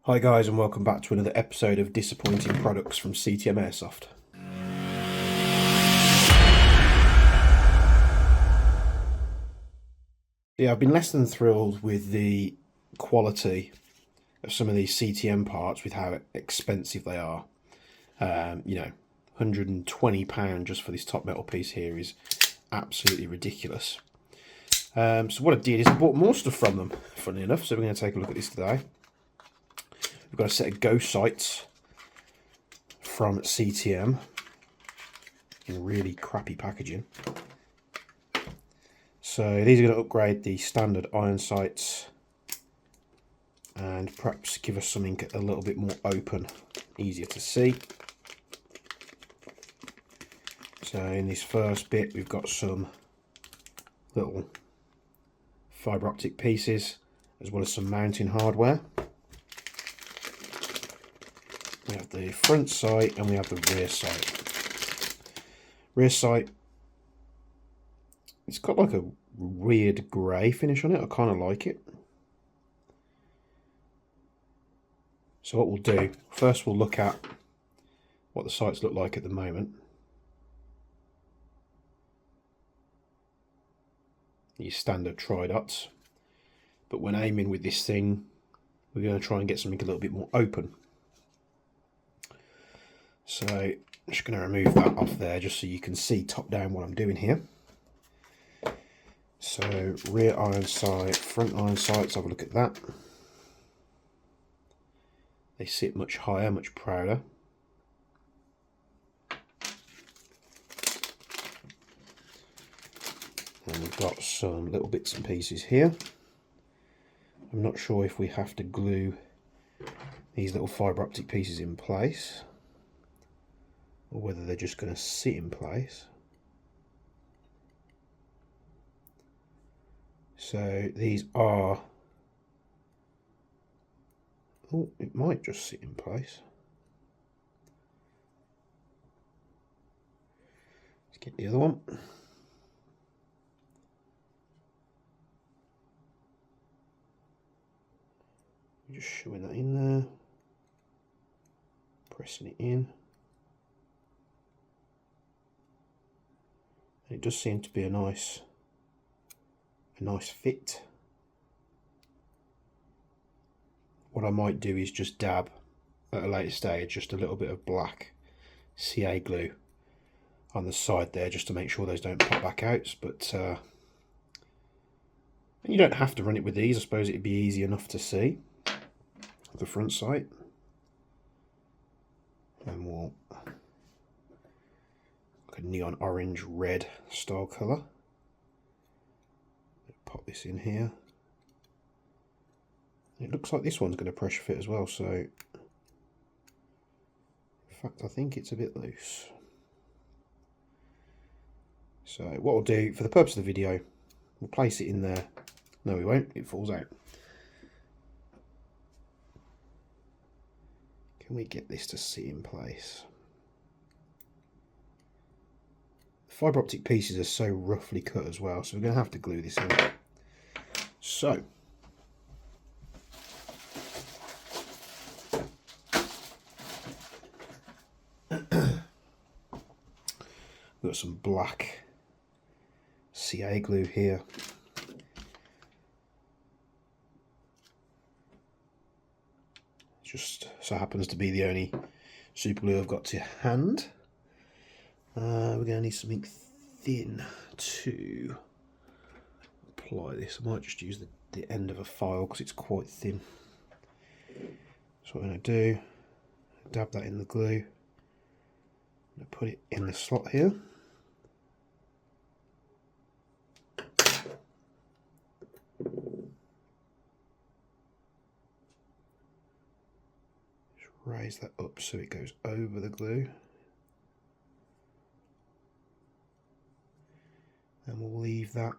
Hi guys, and welcome back to another episode of Disappointing Products from CTM Airsoft. Yeah, I've been less than thrilled with the quality of some of these CTM parts, with how expensive they are. £120 just for this top metal piece here is absolutely ridiculous. So what I did is I bought more stuff from them, funnily enough, so we're going to take a look at this today. We've got a set of ghost sights from CTM in really crappy packaging. So these are going to upgrade the standard iron sights and perhaps give us something a little bit more open, easier to see. So in this first bit we've got some little fibre optic pieces as well as some mounting hardware. We have the front sight and we have the rear sight. Rear sight, it's got like a weird grey finish on it. I kind of like it. So what we'll do, first we'll look at what the sights look like at the moment. These standard tri-dots. But when aiming with this thing, we're going to try and get something a little bit more open. So I'm just going to remove that off there just so you can see top down what I'm doing here. So rear iron sight, front iron sights, have a look at that. They sit much higher, much prouder. And we've got some little bits and pieces here. I'm not sure if we have to glue these little fibre optic pieces in place or whether they're just going to sit in place. So these are, oh, it might just sit in place. Let's get the other one. Just showing that in there, pressing it in. It does seem to be a nice fit. What I might do is just dab at a later stage just a little bit of black CA glue on the side there just to make sure those don't pop back out. But you don't have to run it with these. I suppose it'd be easy enough to see the front sight. And we'll like a neon orange red style colour. Pop this in here. It looks like this one's going to pressure fit as well, so in fact I think it's a bit loose. So what we'll do for the purpose of the video, we'll place it in there. No, we won't, it falls out. Can we get this to sit in place? The fibre optic pieces are so roughly cut as well, so we're going to have to glue this in. So we've got some black CA glue here. Just so happens to be the only super glue I've got to hand. We're going to need something thin to apply this. I might just use the end of a file because it's quite thin. So what I'm going to do, dab that in the glue. I'm going to put it in the slot here. Just raise that up so it goes over the glue. And we'll leave that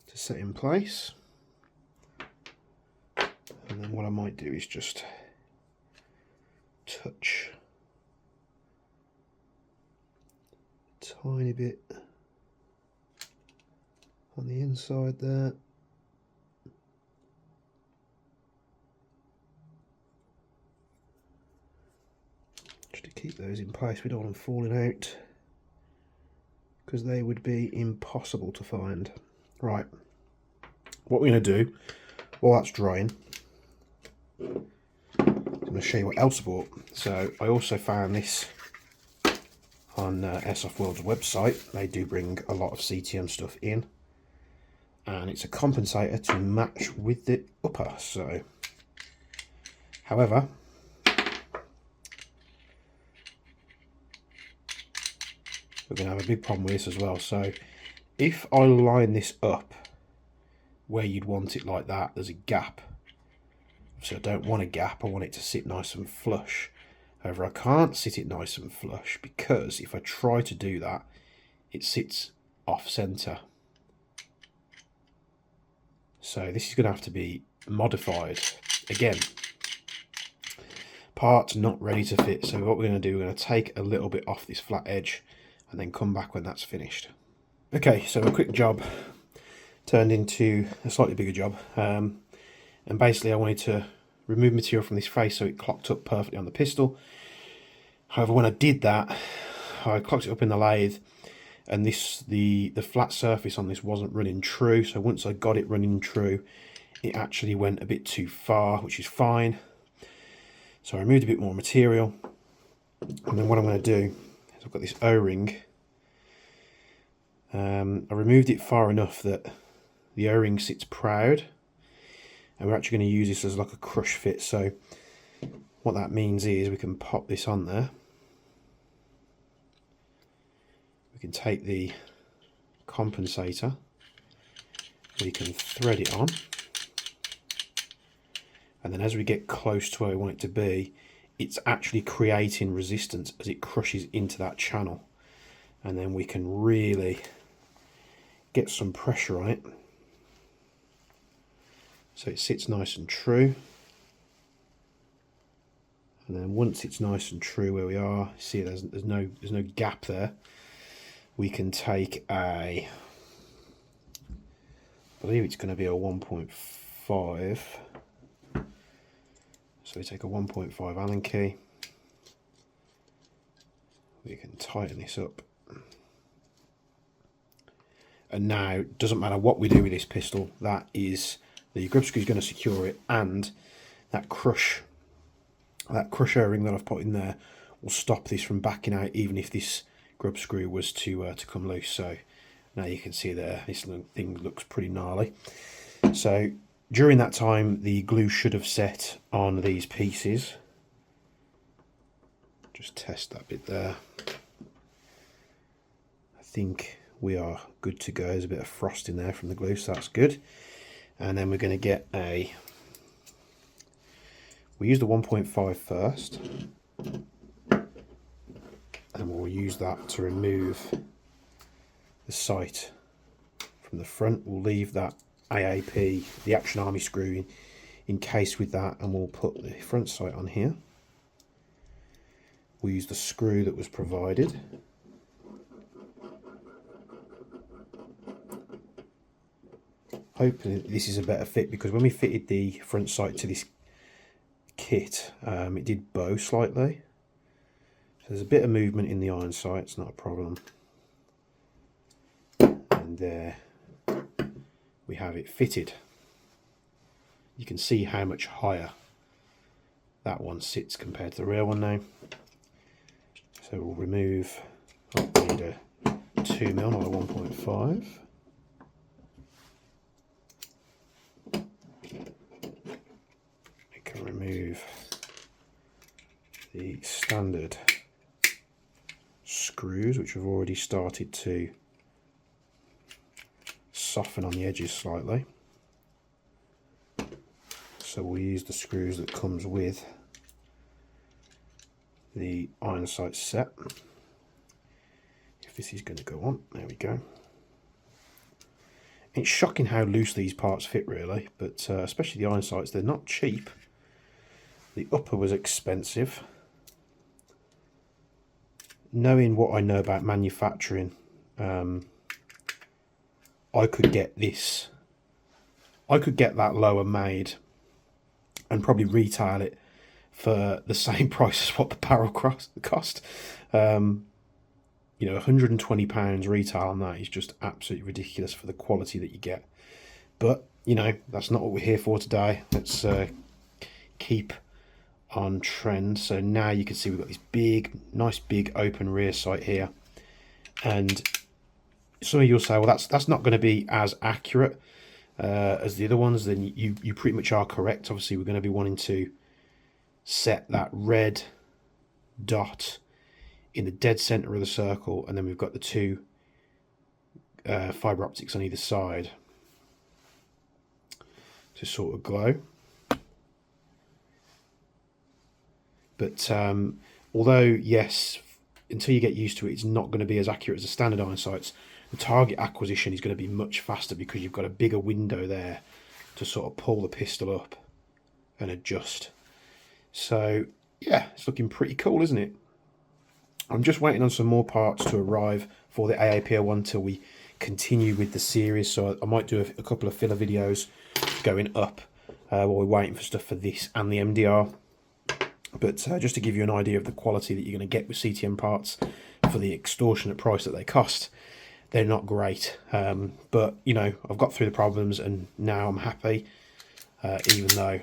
to set in place. And then what I might do is just touch a tiny bit on the inside there. to keep those in place. We don't want them falling out, because they would be impossible to find. Right, what we're going to do while that's drying, I'm going to show you what else I bought. So I also found this on Airsoft World's website. They do bring a lot of CTM stuff in, and it's a compensator to match with the upper. So, however, we're going to have a big problem with this as well. So if I line this up where you'd want it like that, there's a gap. So I don't want a gap, I want it to sit nice and flush. However, I can't sit it nice and flush, because if I try to do that, it sits off center. So this is going to have to be modified. Again, parts not ready to fit. So what we're going to do, we're going to take a little bit off this flat edge and then come back when that's finished. Okay, so a quick job turned into a slightly bigger job. And basically I wanted to remove material from this face so it clocked up perfectly on the pistol. However, when I did that, I clocked it up in the lathe, and the flat surface on this wasn't running true. So once I got it running true, it actually went a bit too far, which is fine. So I removed a bit more material, and then what I'm going to do is I've got this O-ring. I removed it far enough that the O-ring sits proud, and we're actually going to use this as like a crush fit. So what that means is we can pop this on there. We can take the compensator, we can thread it on, and then as we get close to where we want it to be, it's actually creating resistance as it crushes into that channel, and then we can really get some pressure on it so it sits nice and true. And then once it's nice and true where we are, see there's no gap there, we can take a, I believe it's going to be a 1.5, so we take a 1.5 Allen key, we can tighten this up, and now it doesn't matter what we do with this pistol, that is, the grip screw is going to secure it, and that crush O-ring that I've put in there will stop this from backing out, even if this grub screw was to come loose. So now you can see there, this thing looks pretty gnarly. So during that time, the glue should have set on these pieces. Just test that bit there. I think we are good to go. There's a bit of frost in there from the glue, so that's good. And then we're going to get we'll use the 1.5 first, and we'll use that to remove the sight from the front. We'll leave that AAP, the Action Army screw, in case with that, and we'll put the front sight on here. We'll use the screw that was provided. Hopefully this is a better fit, because when we fitted the front sight to this kit, it did bow slightly. So there's a bit of movement in the iron sight, it's not a problem. And there we have it fitted. You can see how much higher that one sits compared to the rear one now. So we'll remove, oh, we need a 2mm, not a 1.5. We can remove the standard screws, which have already started to soften on the edges slightly. So we'll use the screws that comes with the iron sight set. If this is going to go on, there we go. It's shocking how loose these parts fit, really, but especially the iron sights, they're not cheap. The upper was expensive. Knowing what I know about manufacturing, I could get this. I could get that lower made and probably retail it for the same price as what the barrel cost. You know, £120 retail on that is just absolutely ridiculous for the quality that you get. But, you know, that's not what we're here for today. Let's keep on trend. So now you can see we've got this big, nice big open rear sight here. And some of you'll say, well, that's not going to be as accurate as the other ones. Then you pretty much are correct. Obviously, we're going to be wanting to set that red dot in the dead center of the circle, and then we've got the two fiber optics on either side to sort of glow. But although, yes, until you get used to it, it's not going to be as accurate as the standard iron sights. The target acquisition is going to be much faster because you've got a bigger window there to sort of pull the pistol up and adjust. So yeah, it's looking pretty cool, isn't it? I'm just waiting on some more parts to arrive for the AAP-01 till we continue with the series. So I might do a couple of filler videos going up while we're waiting for stuff for this and the MDR. But just to give you an idea of the quality that you're going to get with CTM parts for the extortionate price that they cost, they're not great. But, you know, I've got through the problems and now I'm happy, even though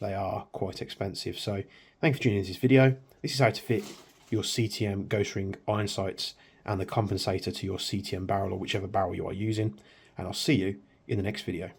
they are quite expensive. So thanks for tuning into this video. This is how to fit your CTM ghost ring iron sights and the compensator to your CTM barrel or whichever barrel you are using. And I'll see you in the next video.